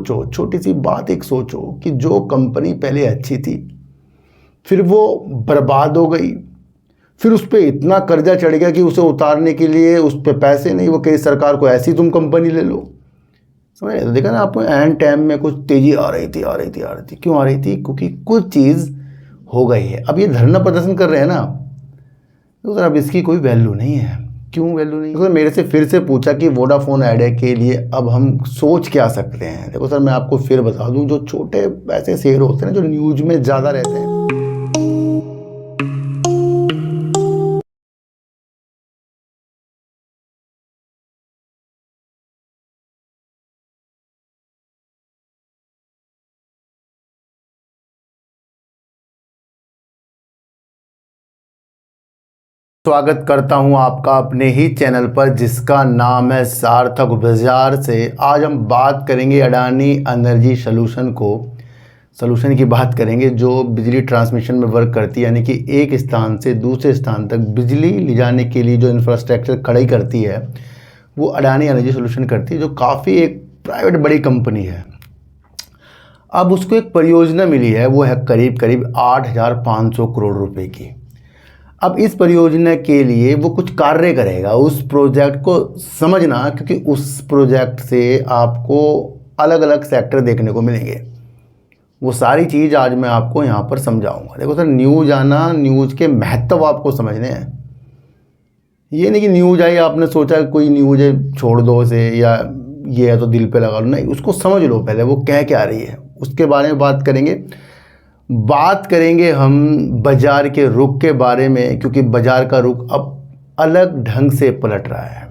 सोचो, छोटी सी बात एक सोचो कि जो कंपनी पहले अच्छी थी फिर वो बर्बाद हो गई, फिर उस पर इतना कर्जा चढ़ गया कि उसे उतारने के लिए उस पर पैसे नहीं, वो कही सरकार को ऐसी तुम कंपनी ले लो। समझ रहे? देखा ना आपको, एंड टाइम में कुछ तेजी आ रही थी। क्यों आ रही थी? क्योंकि कुछ चीज़ हो गई है। अब ये धरना प्रदर्शन कर रहे हैं ना, तो सर अब इसकी कोई वैल्यू नहीं है। क्यों वैल्यू नहीं? देखो, मेरे से फिर से पूछा कि वोडाफोन आइडिया के लिए अब हम सोच क्या सकते हैं। देखो सर, मैं आपको फिर बता दूं, जो छोटे ऐसे शेयर होते हैं ना, जो न्यूज़ में ज़्यादा रहते हैं, स्वागत करता हूं आपका अपने ही चैनल पर जिसका नाम है सार्थक बाजार से। आज हम बात करेंगे अडानी एनर्जी सोल्यूशन की बात करेंगे, जो बिजली ट्रांसमिशन में वर्क करती है, यानी कि एक स्थान से दूसरे स्थान तक बिजली ले जाने के लिए जो इंफ्रास्ट्रक्चर खड़ी करती है वो अडानी एनर्जी सोल्यूशन करती है, जो काफ़ी एक प्राइवेट बड़ी कंपनी है। अब उसको एक परियोजना मिली है, वो है करीब करीब 8,500 करोड़ रुपए की। अब इस परियोजना के लिए वो कुछ कार्य करेगा। उस प्रोजेक्ट को समझना, क्योंकि उस प्रोजेक्ट से आपको अलग अलग सेक्टर देखने को मिलेंगे। वो सारी चीज़ आज मैं आपको यहाँ पर समझाऊंगा। देखो सर, न्यूज़ आना, न्यूज़ के महत्व आपको समझने हैं। ये नहीं कि न्यूज़ आई आपने सोचा कोई न्यूज़ है छोड़ दो उसे, या ये है तो दिल पे लगा लो, नहीं, उसको समझ लो पहले वो कह क्या रही है, उसके बारे में बात करेंगे हम बाजार के रुख के बारे में, क्योंकि बाजार का रुख अब अलग ढंग से पलट रहा है।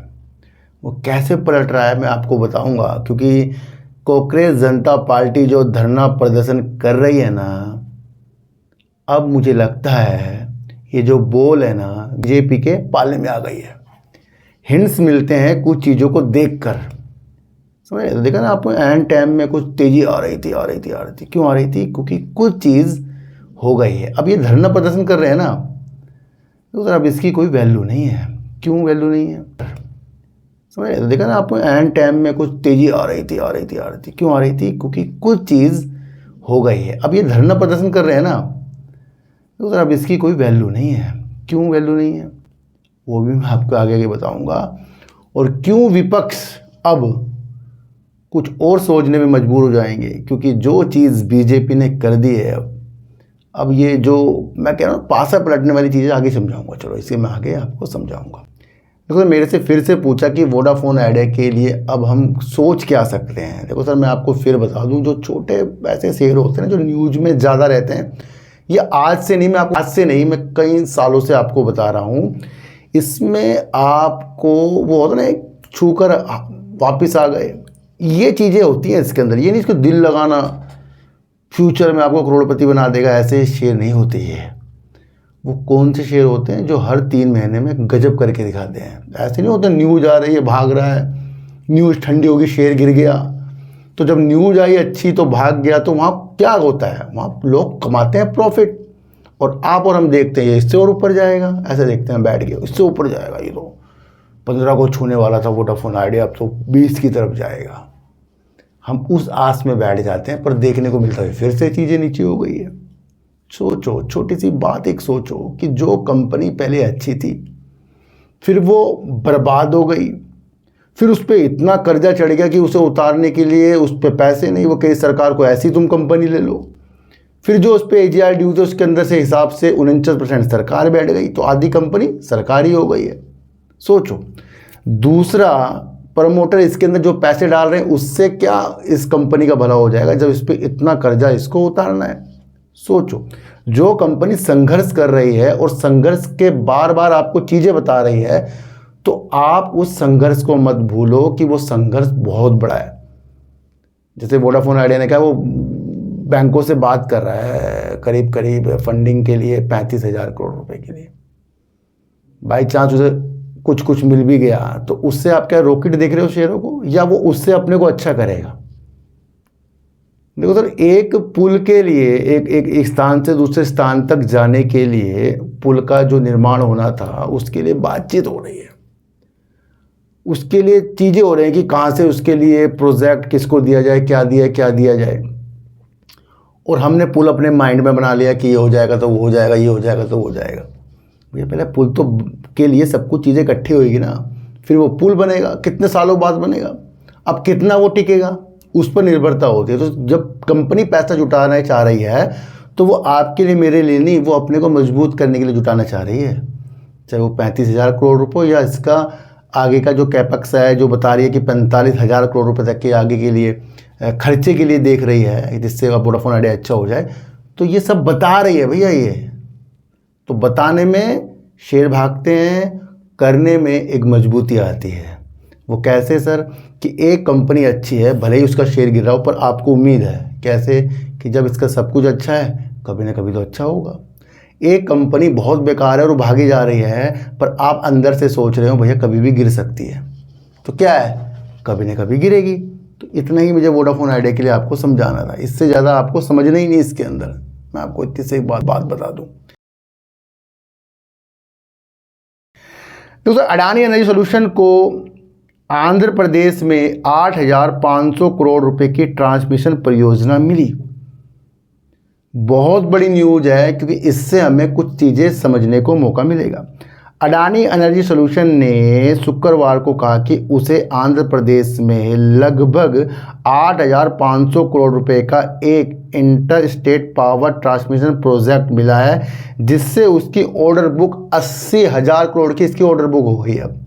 वो कैसे पलट रहा है मैं आपको बताऊंगा, क्योंकि कांग्रेस जनता पार्टी जो धरना प्रदर्शन कर रही है ना, अब मुझे लगता है ये जो बोल है ना, बीजेपी के पाले में आ गई है। हिंट्स मिलते हैं कुछ चीज़ों को देखकर। समझ रहे? देखा ना आपको, एंड टाइम में कुछ तेजी आ रही थी। क्यों आ रही थी? क्योंकि कुछ चीज़ हो गई है। अब ये धरना प्रदर्शन कर रहे हैं ना, तो सर अब इसकी कोई वैल्यू नहीं है। क्यों वैल्यू नहीं है? समझ रहे? देखा ना आपको, एंड टाइम में कुछ तेजी आ रही थी। क्यों आ रही थी? क्योंकि कुछ चीज़ हो गई है। अब ये धरना प्रदर्शन कर रहे हैं ना, तो सर अब इसकी कोई वैल्यू नहीं है। क्यों वैल्यू नहीं है वो भी मैं आपको आगे बताऊँगा। और क्यों विपक्ष अब कुछ और सोचने में मजबूर हो जाएंगे, क्योंकि जो चीज़ बीजेपी ने कर दी है, अब ये जो मैं कह रहा हूँ पासा पलटने वाली चीज़ें आगे समझाऊंगा। चलो इसे मैं आगे आपको समझाऊंगा। देखो, मेरे से फिर से पूछा कि वोडाफोन आइडिया के लिए अब हम सोच क्या सकते हैं। देखो सर, मैं आपको फिर बता दूं, जो छोटे ऐसे शेयर होते हैं ना, जो न्यूज़ में ज़्यादा रहते हैं, ये आज से नहीं, मैं कई सालों से आपको बता रहा हूँ। इसमें आपको वो होता ना, छूकर वापिस आ गए, ये चीज़ें होती हैं इसके अंदर। ये नहीं इसको दिल लगाना फ्यूचर में आपको करोड़पति बना देगा, ऐसे शेयर नहीं होते। ये वो कौन से शेयर होते हैं जो हर 3 महीने में गजब करके दिखाते हैं। ऐसे नहीं होता न्यूज़ आ रही है भाग रहा है, न्यूज़ ठंडी होगी शेयर गिर गया। तो जब न्यूज़ आई अच्छी तो भाग गया, तो वहाँ क्या होता है, वहाँ लोग कमाते हैं प्रॉफिट, और आप और हम देखते हैं ये इससे और ऊपर जाएगा, ऐसे देखते हैं बैठ गया इससे ऊपर जाएगा। ये तो 15 को छूने वाला था वोडाफोन आइडिया, अब तो 20 की तरफ जाएगा। हम उस आस में बैठ जाते हैं, पर देखने को मिलता है फिर से चीज़ें नीचे हो गई है। सोचो, छोटी सी बात एक सोचो कि जो कंपनी पहले अच्छी थी फिर वो बर्बाद हो गई, फिर उस पर इतना कर्जा चढ़ गया कि उसे उतारने के लिए उस पर पैसे नहीं, वो कही सरकार को ऐसी तुम कंपनी ले लो। फिर जो उस पर AGR ड्यू थे उसके अंदर से हिसाब से 49% सरकार बैठ गई, तो आधी कंपनी सरकारी हो गई है। सोचो, दूसरा प्रमोटर इसके अंदर जो पैसे डाल रहे हैं उससे क्या इस कंपनी का भला हो जाएगा, जब इस पर इतना कर्जा इसको उतारना है। सोचो, जो कंपनी संघर्ष कर रही है और संघर्ष के बार बार आपको चीज़ें बता रही है, तो आप उस संघर्ष को मत भूलो कि वो संघर्ष बहुत बड़ा है। जैसे वोडाफोन आइडिया ने कहा, वो बैंकों से बात कर रहा है करीब करीब फंडिंग के लिए 35,000 करोड़ रुपए के लिए। बाई चांस उसे कुछ मिल भी गया, तो उससे आप क्या रॉकेट देख रहे हो शेयरों को, या वो उससे अपने को अच्छा करेगा? देखो सर, एक पुल के लिए एक स्थान से दूसरे स्थान तक जाने के लिए पुल का जो निर्माण होना था, उसके लिए बातचीत हो रही है। उसके लिए चीज़ें हो रही हैं कि कहाँ से उसके लिए प्रोजेक्ट किसको दिया जाए, क्या दिया जाए। और हमने पुल अपने माइंड में बना लिया कि ये हो जाएगा तो वो हो जाएगा, ये हो जाएगा तो वो हो जाएगा। भैया पहले पुल तो के लिए सब कुछ चीज़ें इकट्ठी होएगी ना, फिर वो पुल बनेगा, कितने सालों बाद बनेगा, अब कितना वो टिकेगा उस पर निर्भरता होती है। तो जब कंपनी पैसा जुटाना चाह रही है तो वो आपके लिए, मेरे लिए नहीं, वो अपने को मजबूत करने के लिए जुटाना चाह रही है। चाहे वो 35,000 करोड़ रुपये या इसका आगे का जो कैपेक्स है जो बता रही है कि 45,000 करोड़ रुपए तक के आगे के लिए खर्चे के लिए देख रही है, जिससे वोडाफोन आइडिया अच्छा हो जाए। तो ये सब बता रही है भैया। ये तो बताने में शेर भागते हैं, करने में एक मजबूती आती है। वो कैसे सर? कि एक कंपनी अच्छी है, भले ही उसका शेयर गिर रहा हो, पर आपको उम्मीद है कैसे कि जब इसका सब कुछ अच्छा है कभी ना कभी तो अच्छा होगा। एक कंपनी बहुत बेकार है और भागी जा रही है, पर आप अंदर से सोच रहे हो भैया कभी भी गिर सकती है, तो क्या है, कभी ना कभी गिरेगी। तो इतना ही मुझे वोडाफोन आइडिया के लिए आपको समझाना था, इससे ज़्यादा आपको समझना ही नहीं इसके अंदर। मैं आपको इतनी से एक बात बता दूं। दोस्तों, अडानी एनर्जी सॉल्यूशन को आंध्र प्रदेश में 8,500 करोड़ रुपए की ट्रांसमिशन परियोजना मिली। बहुत बड़ी न्यूज़ है, क्योंकि इससे हमें कुछ चीज़ें समझने को मौका मिलेगा। अडानी एनर्जी सॉल्यूशन ने शुक्रवार को कहा कि उसे आंध्र प्रदेश में लगभग 8,500 करोड़ रुपए का एक inter state power transmission project मिला है, जिससे उसकी ऑर्डर बुक 80,000 करोड़ की इसकी ऑर्डर बुक हो गई। अब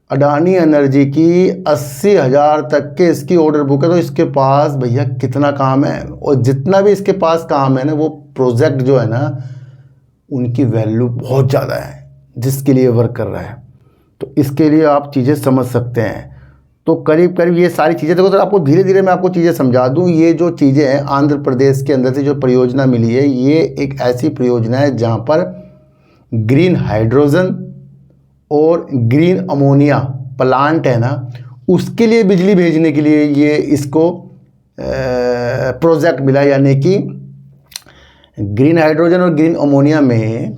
अडानी एनर्जी की 80,000 तक के इसकी ऑर्डर बुक है, तो इसके पास भैया कितना काम है। और जितना भी इसके पास काम है ना, वो प्रोजेक्ट जो है ना, उनकी वैल्यू बहुत ज़्यादा है जिसके लिए वर्क कर रहा है। तो इसके लिए आप चीज़ें समझ सकते हैं। तो करीब करीब ये सारी चीज़ें, देखो सर, आपको धीरे धीरे मैं आपको चीज़ें समझा दूं। ये जो चीज़ें हैं आंध्र प्रदेश के अंदर से जो परियोजना मिली है, ये एक ऐसी परियोजना है जहाँ पर ग्रीन हाइड्रोजन और ग्रीन अमोनिया प्लांट है ना, उसके लिए बिजली भेजने के लिए ये इसको प्रोजेक्ट मिला। यानी कि ग्रीन हाइड्रोजन और ग्रीन अमोनिया में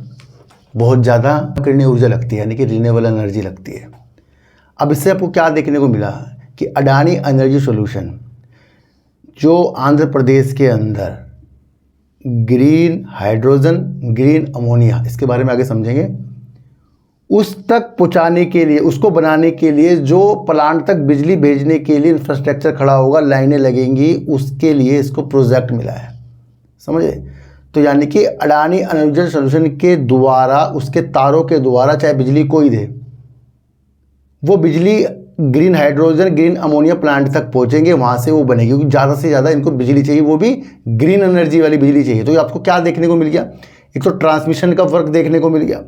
बहुत ज़्यादा नवीकरणीय ऊर्जा लगती है, यानी कि रिन्यूएबल एनर्जी लगती है। अब इससे आपको क्या देखने को मिला कि अडानी एनर्जी सॉल्यूशन जो आंध्र प्रदेश के अंदर ग्रीन हाइड्रोजन, ग्रीन अमोनिया, इसके बारे में आगे समझेंगे, उस तक पहुंचाने के लिए, उसको बनाने के लिए, जो प्लांट तक बिजली भेजने के लिए इंफ्रास्ट्रक्चर खड़ा होगा, लाइनें लगेंगी, उसके लिए इसको प्रोजेक्ट मिला है। समझे? तो यानी कि अडानी एनर्जी सॉल्यूशन के द्वारा, उसके तारों के द्वारा चाहे बिजली कोई दे, वो बिजली green hydrogen, green ammonia plant तक पहुंचेंगे, वहां से वो बनेगी। क्योंकि ज़्यादा से ज़्यादा इनको बिजली चाहिए, वो भी ग्रीन एनर्जी वाली बिजली चाहिए। तो ये आपको क्या देखने को मिल गया? एक तो ट्रांसमिशन का वर्क देखने को मिल गया,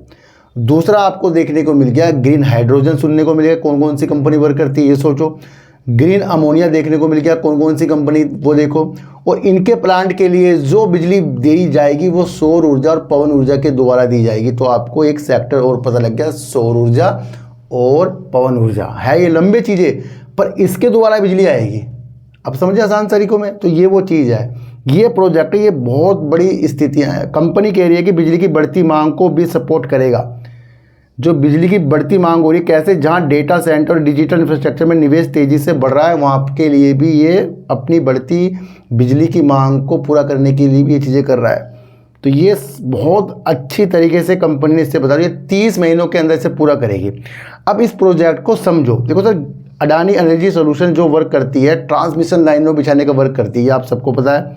दूसरा आपको देखने को मिल गया ग्रीन हाइड्रोजन सुनने को मिल गया, कौन कौन सी कंपनी वर्क करती है ये सोचो। ग्रीन अमोनिया देखने को मिल गया, कौन कौन सी कंपनी, वो देखो। और इनके प्लांट के लिए जो बिजली दी जाएगी वो सौर ऊर्जा और पवन ऊर्जा के द्वारा दी जाएगी। तो आपको एक सेक्टर और पता लग गया, सौर ऊर्जा और पवन ऊर्जा है। ये लंबे चीज़ें, पर इसके द्वारा बिजली आएगी। अब समझे आसान तरीकों में? तो ये वो चीज़ है, ये प्रोजेक्ट है, ये बहुत बड़ी स्थितियाँ हैं। कंपनी कह रही है कि बिजली की बढ़ती मांग को भी सपोर्ट करेगा। जो बिजली की बढ़ती मांग हो रही है, कैसे, जहाँ डेटा सेंटर और डिजिटल इंफ्रास्ट्रक्चर में निवेश तेज़ी से बढ़ रहा है, वहाँ के लिए भी ये अपनी बढ़ती बिजली की मांग को पूरा करने के लिए भी ये चीज़ें कर रहा है। तो ये बहुत अच्छी तरीके से कंपनी ने इससे बता रही है, 30 महीनों के अंदर इसे पूरा करेगी। अब इस प्रोजेक्ट को समझो। देखो सर, अडानी एनर्जी सॉल्यूशन जो वर्क करती है, ट्रांसमिशन लाइनों बिछाने का वर्क करती है, आप सबको पता है।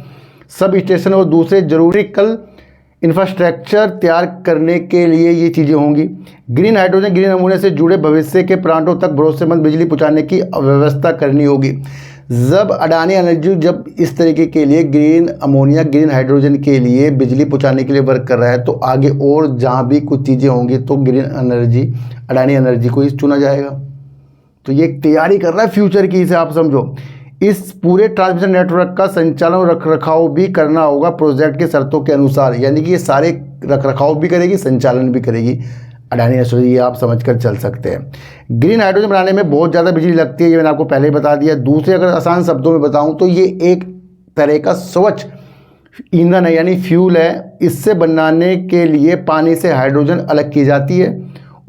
सब स्टेशन और दूसरे जरूरी कल इंफ्रास्ट्रक्चर तैयार करने के लिए ये चीज़ें होंगी। ग्रीन हाइड्रोजन, ग्रीन अमोनिया से जुड़े भविष्य के प्लांटों तक भरोसेमंद बिजली पहुंचाने की व्यवस्था करनी होगी। जब अडानी एनर्जी जब इस तरीके के लिए ग्रीन अमोनिया, ग्रीन हाइड्रोजन के लिए बिजली पहुंचाने के लिए वर्क कर रहा है, तो आगे और जहाँ भी कुछ चीज़ें होंगी तो ग्रीन एनर्जी, अडानी एनर्जी को ही चुना जाएगा। तो ये तैयारी कर रहा है फ्यूचर की, इसे आप समझो। इस पूरे ट्रांसमिशन नेटवर्क का संचालन और रखरखाव भी करना होगा प्रोजेक्ट के शर्तों के अनुसार। यानी कि ये सारे रखरखाव भी करेगी, संचालन भी करेगी अडानी एनर्जी, ये आप समझकर चल सकते हैं। ग्रीन हाइड्रोजन बनाने में बहुत ज़्यादा बिजली लगती है, ये मैंने आपको पहले ही बता दिया। दूसरे अगर आसान शब्दों में बताऊं तो ये एक तरह का स्वच्छ ईंधन है, यानी फ्यूल है। इससे बनाने के लिए पानी से हाइड्रोजन अलग की जाती है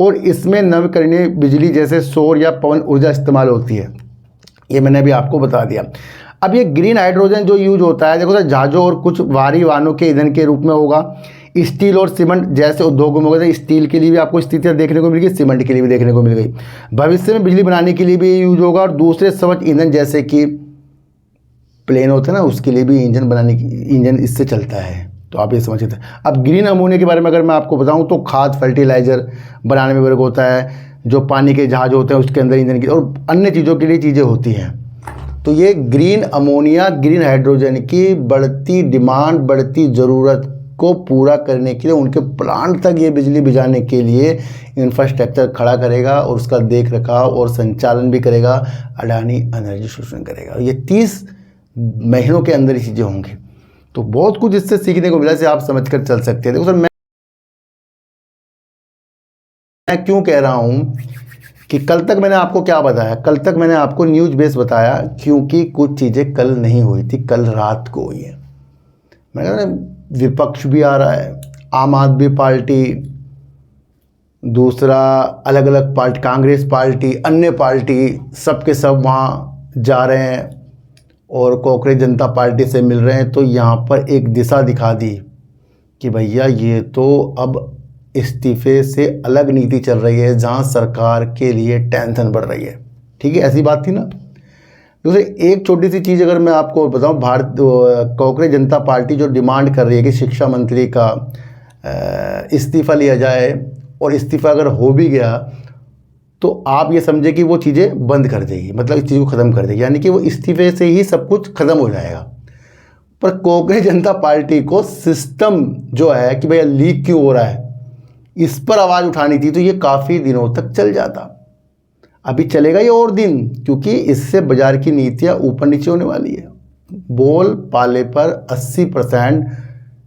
और इसमें नवीकरणीय बिजली जैसे सौर या पवन ऊर्जा इस्तेमाल होती है। ये मैंने अभी आपको बता दिया। अब ये ग्रीन हाइड्रोजन जो यूज होता है, देखो सर, जहाज़ों और कुछ भारी वाहनों के ईंधन के रूप में होगा। स्टील और सीमेंट जैसे उद्योगों में होगा, तो स्टील के लिए भी आपको स्थितियाँ देखने को मिल गई, सीमेंट के लिए भी देखने को मिल गई। भविष्य में बिजली बनाने के लिए भी यूज होगा, और दूसरे स्वच्छ ईंधन जैसे कि प्लेन होता है ना, उसके लिए भी इंजन इससे चलता है। तो आप ये समझ सकते हैं। अब ग्रीन अमोनिया के बारे में अगर मैं आपको बताऊं तो खाद फर्टिलाइज़र बनाने में वर्क होता है, जो पानी के जहाज होते हैं उसके अंदर ईंधन की और अन्य चीज़ों के लिए चीज़ें होती हैं। तो ये ग्रीन अमोनिया ग्रीन हाइड्रोजन की बढ़ती डिमांड, बढ़ती ज़रूरत को पूरा करने के लिए, उनके प्लांट तक ये बिजली भिजाने के लिए इंफ्रास्ट्रक्चर खड़ा करेगा और उसका देख रखाव और संचालन भी करेगा। अडानी एनर्जी सोल्यूशन करेगा। ये 30 महीनों के अंदर ही चीज़ें होंगी। तो बहुत कुछ इससे सीखने को मिला, से आप समझ कर चल सकते हैं। देखो सर, मैं क्यों कह रहा हूँ कि कल तक मैंने आपको क्या बताया, कल तक मैंने आपको न्यूज़ बेस बताया, क्योंकि कुछ चीज़ें कल नहीं हुई थी, कल रात को हुई है। मैंने कहा विपक्ष भी आ रहा है, आम आदमी पार्टी, दूसरा अलग अलग पार्टी, कांग्रेस पार्टी, अन्य पार्टी, सब के सब वहाँ जा रहे हैं और कांग्रेस जनता पार्टी से मिल रहे हैं। तो यहाँ पर एक दिशा दिखा दी कि भैया ये तो अब इस्तीफे से अलग नीति चल रही है, जहाँ सरकार के लिए टेंशन बढ़ रही है। ठीक है, ऐसी बात थी ना। दूसरी एक छोटी सी चीज़ अगर मैं आपको बताऊं, कांग्रेस जनता पार्टी जो डिमांड कर रही है कि शिक्षा मंत्री का इस्तीफ़ा लिया जाए, और इस्तीफ़ा अगर हो भी गया तो आप ये समझे कि वो चीज़ें बंद कर देगी, मतलब इस चीज़ को ख़त्म कर देगी, यानी कि वो इस्तीफे से ही सब कुछ ख़त्म हो जाएगा। पर कांग्रेस जनता पार्टी को सिस्टम जो है कि भैया लीक क्यों हो रहा है, इस पर आवाज़ उठानी थी, तो ये काफ़ी दिनों तक चल जाता। अभी चलेगा ये और दिन, क्योंकि इससे बाजार की नीतियाँ ऊपर नीचे होने वाली है। बोल पाले पर 80%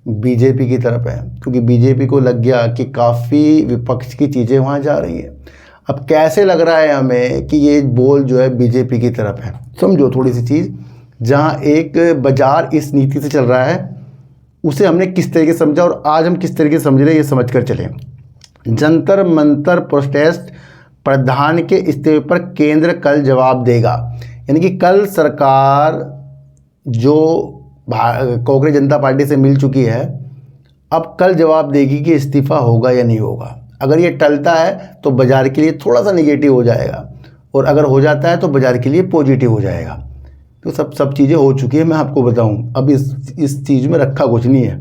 बीजेपी की तरफ है, क्योंकि बीजेपी को लग गया कि काफ़ी विपक्ष की चीज़ें वहाँ जा रही हैं। अब कैसे लग रहा है हमें कि ये बोल जो है बीजेपी की तरफ है। समझो थोड़ी सी चीज़, जहाँ एक बाजार इस नीति से चल रहा है, उसे हमने किस तरीके से समझा और आज हम किस तरीके से समझ रहे हैं, ये समझ कर चलें। जंतर मंतर प्रोटेस्ट, प्रधान के इस्तीफे पर केंद्र कल जवाब देगा। यानी कि कल सरकार जो कांग्रेस जनता पार्टी से मिल चुकी है, अब कल जवाब देगी कि इस्तीफ़ा होगा या नहीं होगा। अगर ये टलता है तो बाज़ार के लिए थोड़ा सा नेगेटिव हो जाएगा, और अगर हो जाता है तो बाज़ार के लिए पॉजिटिव हो जाएगा। तो सब चीज़ें हो चुकी है, मैं आपको बताऊं। अब इस चीज़ में रखा कुछ नहीं है,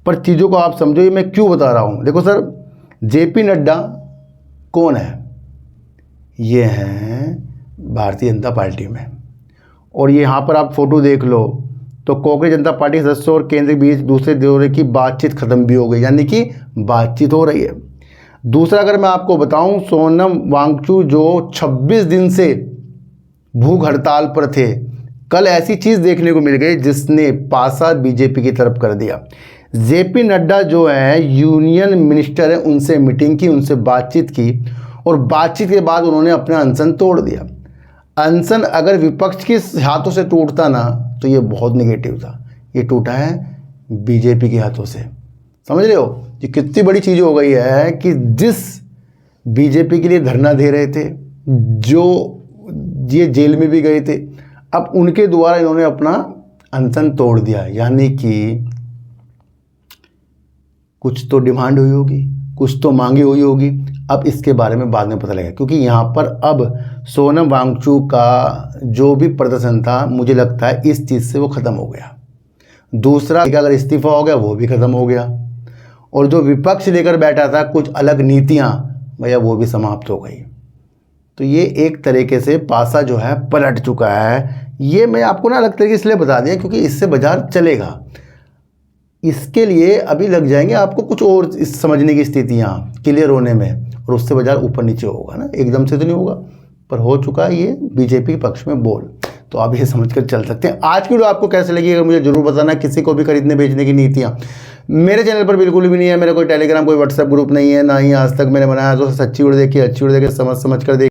पर चीज़ों को आप समझो। ये मैं क्यों बता रहा हूँ, देखो सर, जेपी नड्डा कौन है? ये हैं भारतीय जनता पार्टी में, और ये यहाँ पर आप फोटो देख लो तो कांग्रेस जनता पार्टी के सदस्यों और केंद्र के बीच दूसरे दौरे की बातचीत खत्म भी हो गई, यानी कि बातचीत हो रही है। दूसरा अगर मैं आपको बताऊं, सोनम वांगचुक जो 26 दिन से भूख हड़ताल पर थे, कल ऐसी चीज़ देखने को मिल गई जिसने पासा बीजेपी की तरफ कर दिया। जेपी नड्डा जो है यूनियन मिनिस्टर है, उनसे मीटिंग की, उनसे बातचीत की, और बातचीत के बाद उन्होंने अपना अनशन तोड़ दिया। अनशन अगर विपक्ष के हाथों से टूटता ना तो ये बहुत नेगेटिव था, ये टूटा है बीजेपी के हाथों से। समझ रहे हो ये कितनी बड़ी चीज़ हो गई है कि जिस बीजेपी के लिए धरना दे रहे थे, जो ये जेल में भी गए थे, अब उनके द्वारा इन्होंने अपना अनशन तोड़ दिया। यानी कि कुछ तो डिमांड हुई होगी, कुछ तो मांगी हुई होगी। अब इसके बारे में बाद में पता लगेगा, क्योंकि यहाँ पर अब सोनम वांगचुक का जो भी प्रदर्शन था, मुझे लगता है इस चीज़ से वो ख़त्म हो गया। दूसरा, अगर इस्तीफा हो गया वो भी ख़त्म हो गया, और जो विपक्ष लेकर बैठा था कुछ अलग नीतियाँ, भैया वो भी समाप्त हो गई। तो ये एक तरीके से पासा जो है पलट चुका है। ये मैं आपको ना अलग तरीके से इसलिए बता दिया क्योंकि इससे बाजार चलेगा। इसके लिए अभी लग जाएंगे आपको कुछ और समझने की स्थितियाँ क्लियर होने में, और उससे बाजार ऊपर नीचे होगा ना, एकदम से तो नहीं होगा, पर हो चुका है ये बीजेपी के पक्ष में बोल। तो आप ये समझ कर चल सकते हैं। आज की वीडियो आपको कैसे लगी अगर मुझे जरूर बताना। किसी को भी खरीदने बेचने की नीतियाँ मेरे चैनल पर बिल्कुल भी नहीं है। मेरा कोई टेलीग्राम कोई व्हाट्सएप ग्रुप नहीं है, ना ही आज तक मैंने बनाया। तो सच्ची वीडियो देखिए, अच्छी वीडियो देखिए, समझ कर देखिए।